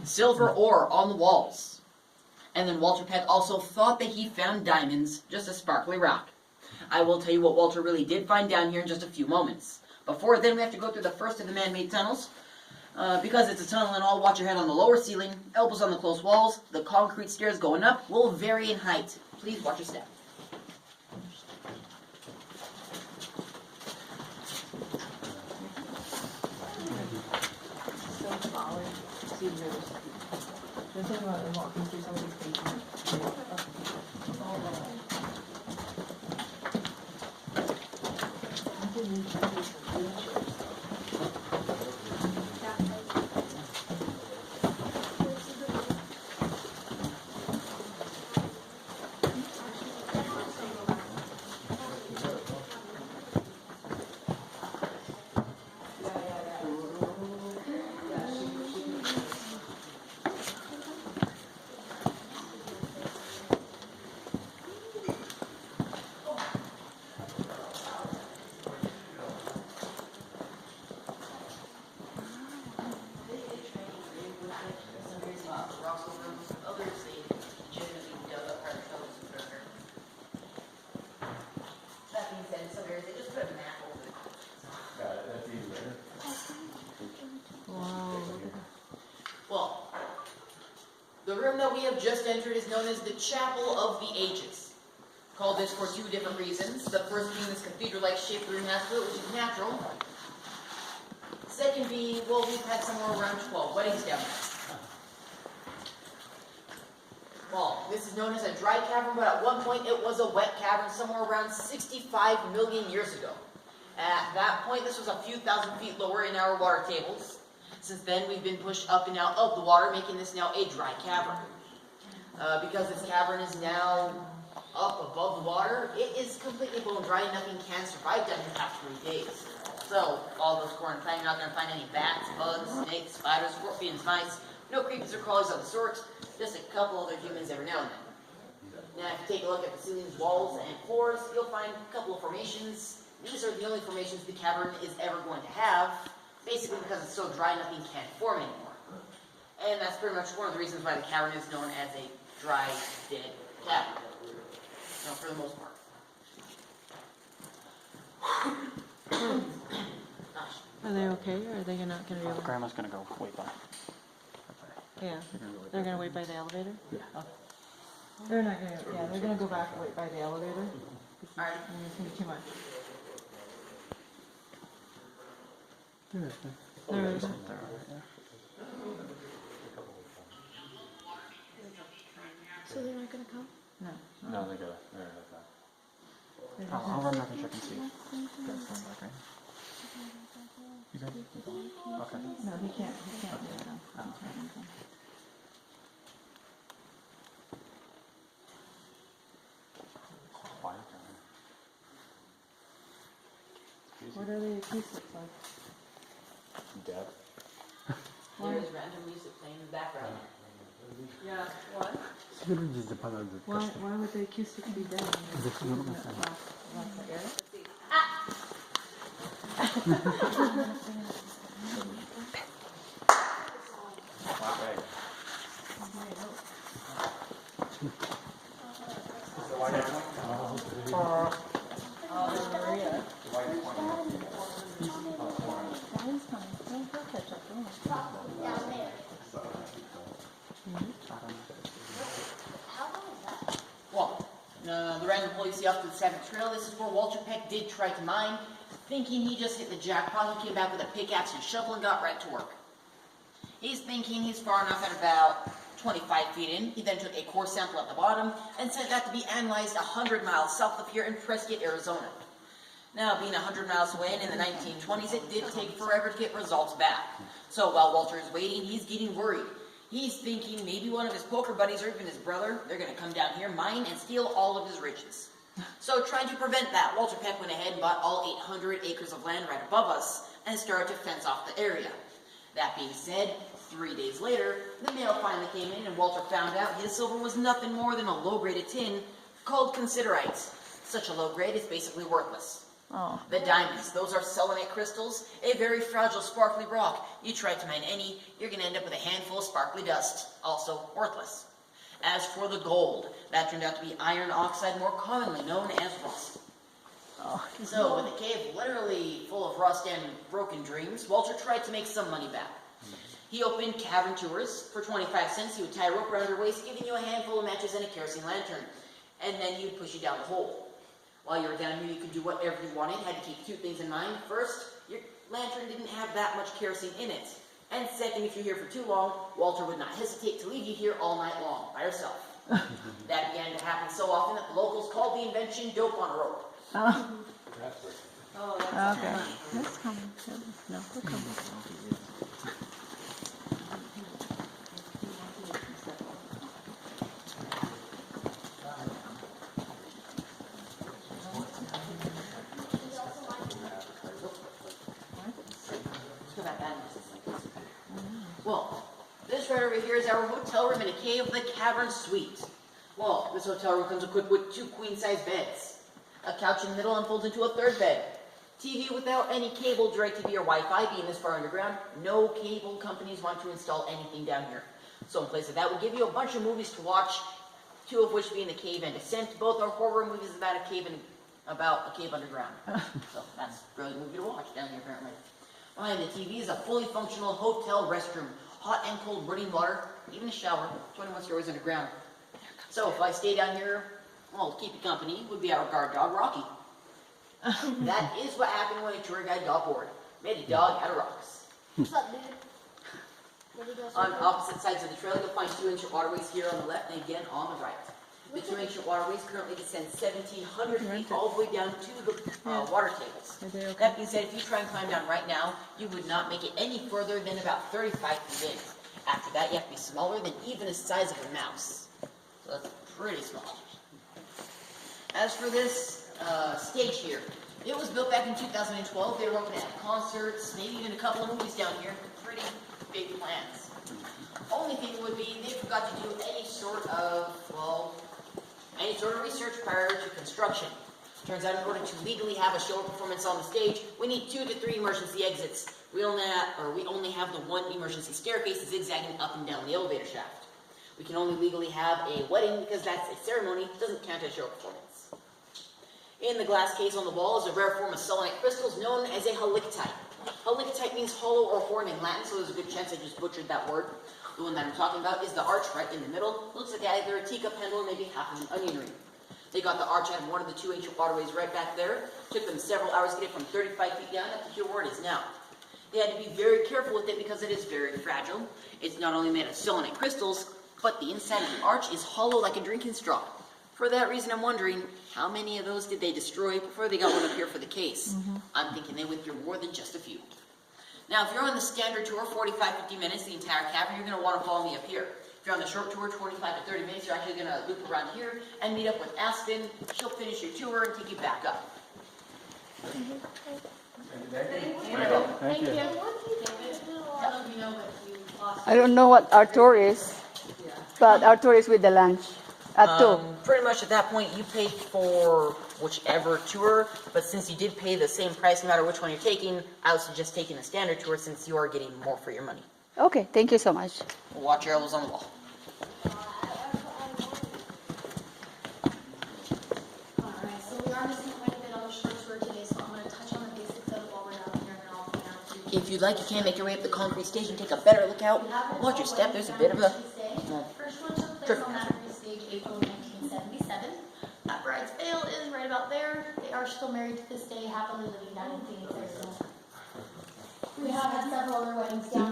silver ore on the walls. And then Walter Peck also thought that he found diamonds, just a sparkly rock. I will tell you what Walter really did find down here in just a few moments. Before then, we have to go through the first of the man-made tunnels. Because it's a tunnel and all, watch your head on the lower ceiling, elbows on the close walls. The concrete stairs going up will vary in height. Please watch your step. Well, the room that we have just entered is known as the Chapel of the Ages. Called this for two different reasons. The first being this cathedral-like shaped room has to it, which is natural. Second being, well, we've had somewhere around 12 weddings down there. Well, this is known as a dry cavern, but at one point it was a wet cavern somewhere around 65 million years ago. At that point, this was a few thousand feet lower in our water tables. Since then, we've been pushed up and out of the water, making this now a dry cavern. Because this cavern is now up above the water, it is completely bone dry and nothing can survive down here past 3 days. So, all those corn claim, you're not going to find any bats, bugs, snakes, spiders, scorpions, mice, no creepers or crawlers of the sort, just a couple other humans every now and then. Now, if you take a look at the ceilings, walls, and floors, you'll find a couple of formations. These are the only formations the cavern is ever going to have, basically because it's so dry nothing can form anymore. And that's pretty much one of the reasons why the cavern is known as a dry, dead cavern. No, for the most part. Are they okay, or are they not going to be able to? Grandma's going to go wait by. Yeah, they're going to wait by the elevator? Yeah. Oh. They're not going to, yeah, they're going to go back and wait by the elevator. Alright. It's going to be too much. They're They're, So they're not gonna come? no. No, they go. I'll run back and check and see. Guys going back, right? You good? Okay. No, he can't do it now. Oh, quiet down here. What are the acoustics like? Dead. There is random music playing in the background. Yeah, what? Why would the acoustics be dead? Lots of air? Maria. Well, the random hole you see off to the 7th trail, this is where Walter Peck did try to mine. Thinking he just hit the jackpot, he came back with a pickaxe and shovel and got right to work. He's thinking he's far enough at about 25 feet in. He then took a core sample at the bottom and sent that to be analyzed 100 miles south of here in Prescott, Arizona. Now, being 100 miles away and in the 1920s, it did take forever to get results back. So while Walter is waiting, he's getting worried. He's thinking maybe one of his poker buddies or even his brother, they're going to come down here, mine, and steal all of his riches. So trying to prevent that, Walter Peck went ahead and bought all 800 acres of land right above us and started to fence off the area. That being said, 3 days later, the mail finally came in and Walter found out his silver was nothing more than a low-graded tin called considerites. Such a low grade is basically worthless. Oh. The diamonds, those are selenite crystals, a very fragile, sparkly rock. You try to mine any, you're going to end up with a handful of sparkly dust, also worthless. As for the gold, that turned out to be iron oxide, more commonly known as rust. Oh. So, with a cave literally full of rust and broken dreams, Walter tried to make some money back. He opened cavern tours. For 25 cents, he would tie a rope around your waist, giving you a handful of matches and a kerosene lantern. And then he would push you down the hole. While you were down here, you could do whatever you wanted. Had to keep two things in mind. First, your lantern didn't have that much kerosene in it. And second, if you're here for too long, Walter would not hesitate to leave you here all night long, by yourself. That began to happen so often that the locals called the invention dope on a rope. Oh. Oh, that's Okay. That's coming. No, we're coming. Well, this right over here is our hotel room in a cave, the Cavern Suite. Well, this hotel room comes equipped with 2 queen-size beds. A couch in the middle unfolds into a 3rd bed. TV without any cable, direct TV or Wi-Fi, being this far underground. No cable companies want to install anything down here. So in place of that, we'll give you a bunch of movies to watch, 2 of which being The Cave and Descent. Both are horror movies about a cave underground. So that's a really good movie to watch down here apparently. Behind the TV is a fully functional hotel restroom. Hot and cold running water, even a shower, 21 stories underground. So if I stay down here, well, to keep you company, would be our guard dog, Rocky. That is what happened when a tour guide got bored. Made a dog out of rocks. What's up, dude? What do you guys On do? opposite sides of the trail, you'll find 2-inch waterways here on the left and again on the right. The 2-inch waterways currently descend 1,700 feet all the way down to the water tables. Are they okay? That being said, if you try and climb down right now, you would not make it any further than about 35 feet in. After that, you have to be smaller than even the size of a mouse. So that's pretty small. As for this stage here, it was built back in 2012. They were hoping to have concerts, maybe even a couple of movies down here. Pretty big plans. Only thing would be they forgot to do any sort of research prior to construction. Turns out in order to legally have a show performance on the stage, we need 2 to 3 emergency exits. We only have the 1 emergency staircase zigzagging up and down the elevator shaft. We can only legally have a wedding because that's a ceremony, it doesn't count as show performance. In the glass case on the wall is a rare form of selenite crystals known as a halictite. Halictite means hollow or horn in Latin, so there's a good chance I just butchered that word. The one that I'm talking about is the arch right in the middle. Looks like either a teacup handle or maybe half of an onion ring. They got the arch out of one of the 2 ancient waterways right back there. Took them several hours to get it from 35 feet down up to here where it is now. They had to be very careful with it because it is very fragile. It's not only made of selenite crystals, but the inside of the arch is hollow like a drinking straw. For that reason, I'm wondering, how many of those did they destroy before they got one up here for the case? I'm thinking they went through more than just a few. Now, if you're on the standard tour, 45-50 minutes, the entire cavern, you're going to want to follow me up here. If you're on the short tour, 25 to 30 minutes, you're actually going to loop around here and meet up with Aspen. She'll finish your tour and take you back up. Thank you. I don't know what our tour is, but our tour is with the lunch at 2. Pretty much at that point, you paid for whichever tour, but since you did pay the same price no matter which one you're taking, I would suggest taking the standard tour since you are getting more for your money. Okay, thank you so much. Watch your elbows on the wall. Alright, so we are missing quite a bit on the short tour today, so I'm going to touch on the basics of it while we're down here, and then I'll point out to you. If you'd like, you can make your way up the concrete stage and take a better look out. Watch your step, there's a bit of a... First one took place on Matterhorn Stage, April 1977. Bride's veil is right about there. They are still married to this day, happily living down in Phoenix, Arizona. We have had several other weddings down